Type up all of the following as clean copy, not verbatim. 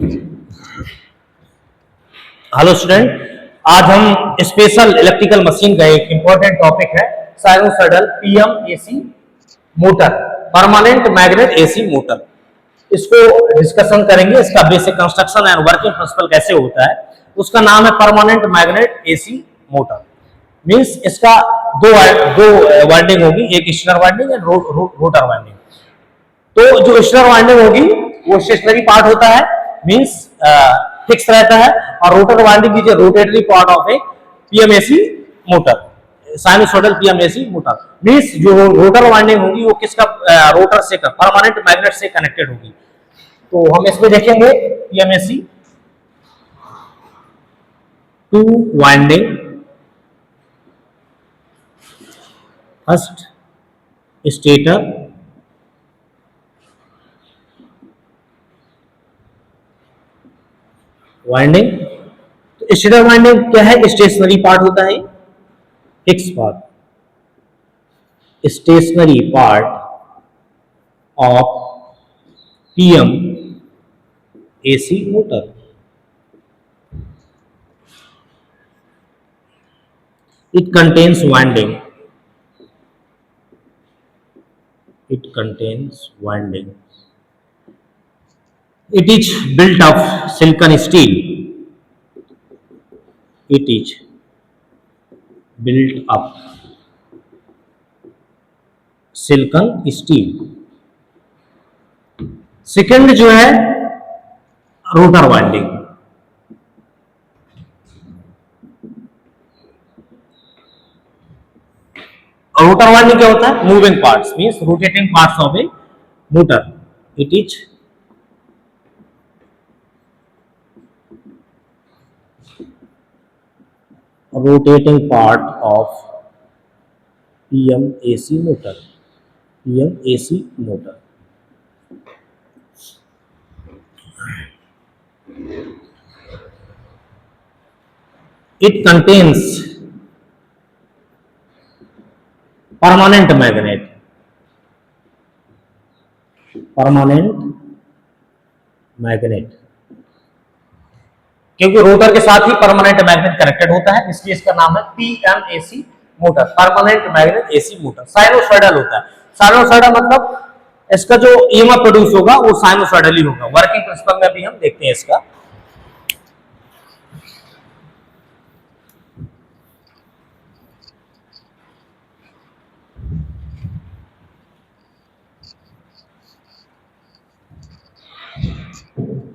Hello student, आज हम special electrical machine का एक इंपॉर्टेंट टॉपिक है sinusoidal PMAC motor, permanent magnet AC motor. इसको डिस्कशन करेंगे। इसका basic construction and working principle कैसे होता है। उसका नाम है permanent magnet AC motor. Means इसका दो वाइंडिंग होगी, एक stator winding and rotor winding. तो जो स्टेटर वाइंडिंग होगी वो स्टेशनरी पार्ट होता है, मींस फिक्स रहता है, और rotor winding is a rotary part of a PMAC motor, sinusoidal PMAC motor. Means जो रोटर वाइंडिंग होगी वो किसका, रोटर से, परमानेंट मैग्नेट से कनेक्टेड होगी। तो हम इसमें देखेंगे PMAC two winding, first stator winding. तो स्टेटर वाइंडिंग क्या है? स्टेशनरी पार्ट होता है, fix part, stationary part of PM AC motor. It contains winding. It contains winding. It is built of silicon steel. It is built up silicon steel. Second जो है rotor winding. Rotor winding क्या होता है? Moving parts, means rotating parts of A motor. It is rotating part of PMAC motor. PMAC motor. It contains permanent magnet. Permanent magnet. क्योंकि rotor के साथ ही permanent magnet connected होता है, इसलिए इसका नाम है PMAC motor, permanent magnet AC motor. Sinusoidal होता है। साइनोसॉइडल मतलब इसका जो ईएमएफ प्रोड्यूस होगा वो साइनोसॉइडल ही होगा। वर्किंग प्रिंसिपल में भी हम देखते हैं इसका।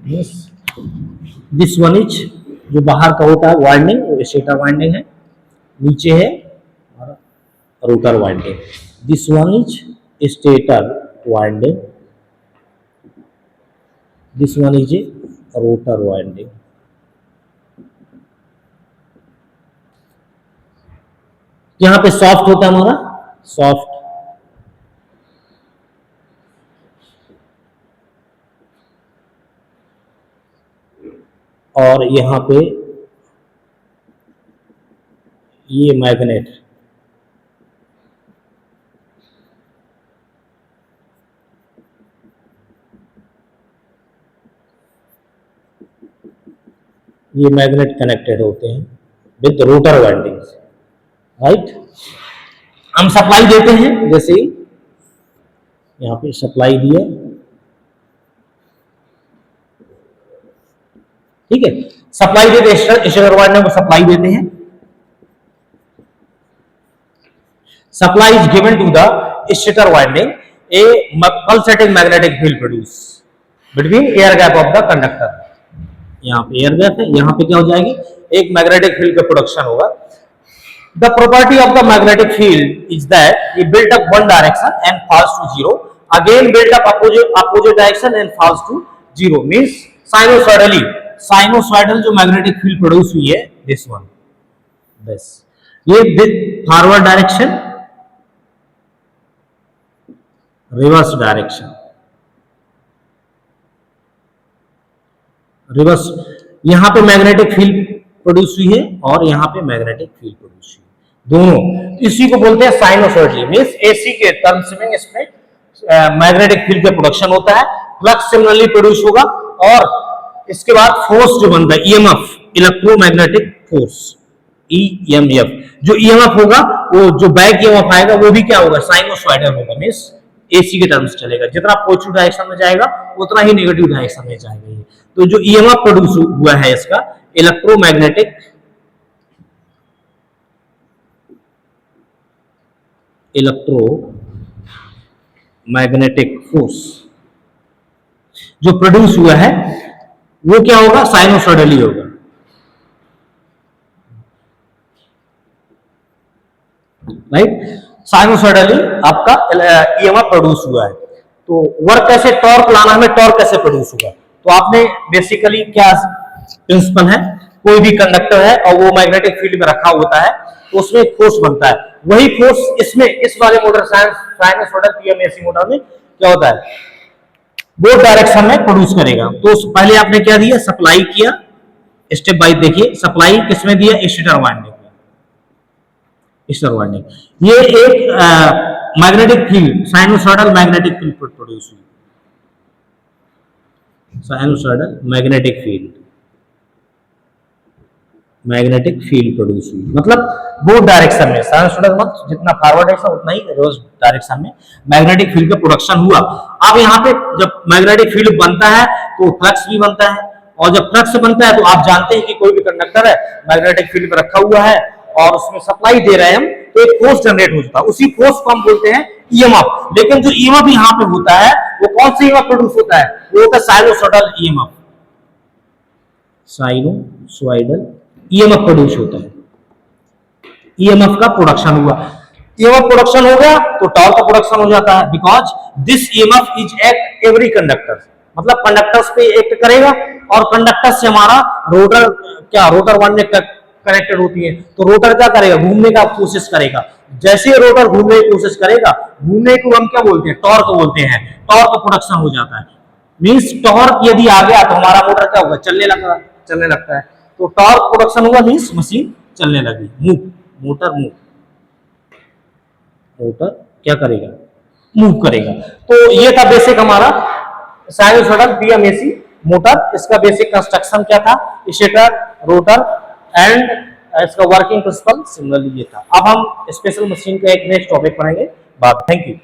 yes. दिस वन इज जो बाहर का होता है वाइंडिंग, वो स्टेटर वाइंडिंग है, नीचे है rotor winding. This one is stator winding, this one is a rotor winding. यहां पे सॉफ्ट होता है हमारा, सॉफ्ट, और यहां पे ये मैग्नेट, ये मैग्नेट कनेक्टेड होते हैं विद रोटर वाइंडिंग, राइट। हम सप्लाई देते हैं, जैसे यहां पे सप्लाई दिया, ठीक है। सप्लाई देते हैं, स्टेटर वाइंडिंग को सप्लाई देते हैं। Supply is given to the stator winding a pulsating magnetic field produce between air gap of the conductor. यहाँ पे एयर गैप है, यहाँ पे क्या हो जाएगी, एक मैग्नेटिक फील्ड का प्रोडक्शन होगा। The property of the magnetic field is that it built up one direction and falls to zero, again built up opposite direction and falls to zero. Means sinusoidally, sinusoidal जो magnetic field produce हुई है, this one, this, ये with forward direction, reverse direction, reverse, यहां पे magnetic field produce हुई है और यहां पे मैग्नेटिक फील्ड प्रोड्यूस हुई है, दोनों। इसी को बोलते हैं साइनोसॉइडली। मींस एसी के टर्म्स में इसमें मैग्नेटिक फील्ड का प्रोडक्शन होता है, फ्लक्स सिमिलरली प्रोड्यूस होगा, और इसके बाद फोर्स जो बनता है ईएमएफ, इलेक्ट्रोमैग्नेटिक फोर्स, ईएमएफ। जो ईएमएफ होगा वो जो बैक ईएमएफ आएगा वो भी क्या होगा, साइनोसॉइडल होगा, मींस एसी के टर्म्स चलेगा। जितना पॉजिटिव डायरेक्शन में जाएगा उतना ही नेगेटिव डायरेक्शन में जाएगा ये। तो जो ईएमएफ प्रोड्यूस हुआ है इसका इलेक्ट्रोमैग्नेटिक फोर्स जो प्रोड्यूस हुआ है वो क्या होगा, साइनोसॉइडली होगा। राइट, साइनोसॉइडली आपका ईएमएफ प्रोड्यूस हुआ है। तो वर्क कैसे, टॉर्क लाना हमें, टॉर्क कैसे प्रोड्यूस होगा। तो आपने बेसिकली क्या प्रिंसिपल है, कोई भी कंडक्टर है और वो मैग्नेटिक फील्ड में रखा होता है तो उसमें फोर्स बनता है। वही फोर्स इसमें इस वाले मोटर साइनोसॉइडल पीएमएसी मोटर में क्या होता है, वो डायरेक्शन में प्रोड्यूस करेगा। तो पहले आपने क्या दिया, सप्लाई किया, स्टेप बाय देखिए, सप्लाई किसमें दिया, स्टेटर वाइंडिंग, स्टेटर वाइंडिंग। ये एक magnetic field, sinusoidal magnetic field produce हुई, sinusoidal magnetic field, magnetic field produce हुई, मतलब वो डायरेक्शन में, साइनोसॉइडल मतलब जितना फॉरवर्ड डायरेक्शन उतना ही रिवर्स डायरेक्शन में मैग्नेटिक फील्ड का प्रोडक्शन हुआ। अब यहाँ पे जब मैग्नेटिक फील्ड बनता है तो फ्लक्स भी बनता है, और जब फ्लक्स बनता है तो आप जानते हैं कि कोई भी कंडक्टर है मैग्नेटिक फील्ड में रखा हुआ है और उसमें सप्लाई दे रहे हैं हम, तो एक फोर्स जनरेट होता है, उसी फोर्स को हम बोलते हैं ईएमएफ। लेकिन जो ईएमएफ यहाँ पे होता है वो कौन सा ईएमएफ प्रोड्यूस होता है, वो होता है sinusoidal EMF, sinusoidal EMF produce होता है। ईएमएफ का प्रोडक्शन हुआ, ईएमएफ प्रोडक्शन हो गया तो टॉर्क का प्रोडक्शन हो जाता है, because this EMF is act every conductor, मतलब कंडक्टर्स पे एक्ट करेगा और कंडक्टर से हमारा रोटर क्या, रोटर वन में कनेक्टेड होती है, तो रोटर क्या करेगा, घूमने का कोशिश करेगा। जैसे रोटर घूमने की कोशिश करेगा, घूमने को हम क्या बोलते हैं, टॉर्क बोलते हैं, टॉर्क प्रोडक्शन हो जाता है। मींस टॉर्क यदि आ गया तो हमारा मोटर क्या होगा, चलने लगता है। तो टॉर्क प्रोडक्शन हुआ मींस मशीन चलने लगी, मोटर क्या करेगा, मूव करेगा। तो ये था बेसिक हमारा साइनोसॉइडल पीएमएसी मोटर। इसका बेसिक कंस्ट्रक्शन क्या था, स्टेटर, रोटर एंड इसका वर्किंग प्रिंसिपल सिमिलरली ये था। अब हम स्पेशल मशीन का एक नेक्स्ट टॉपिक पढ़ेंगे बाद। Thank you.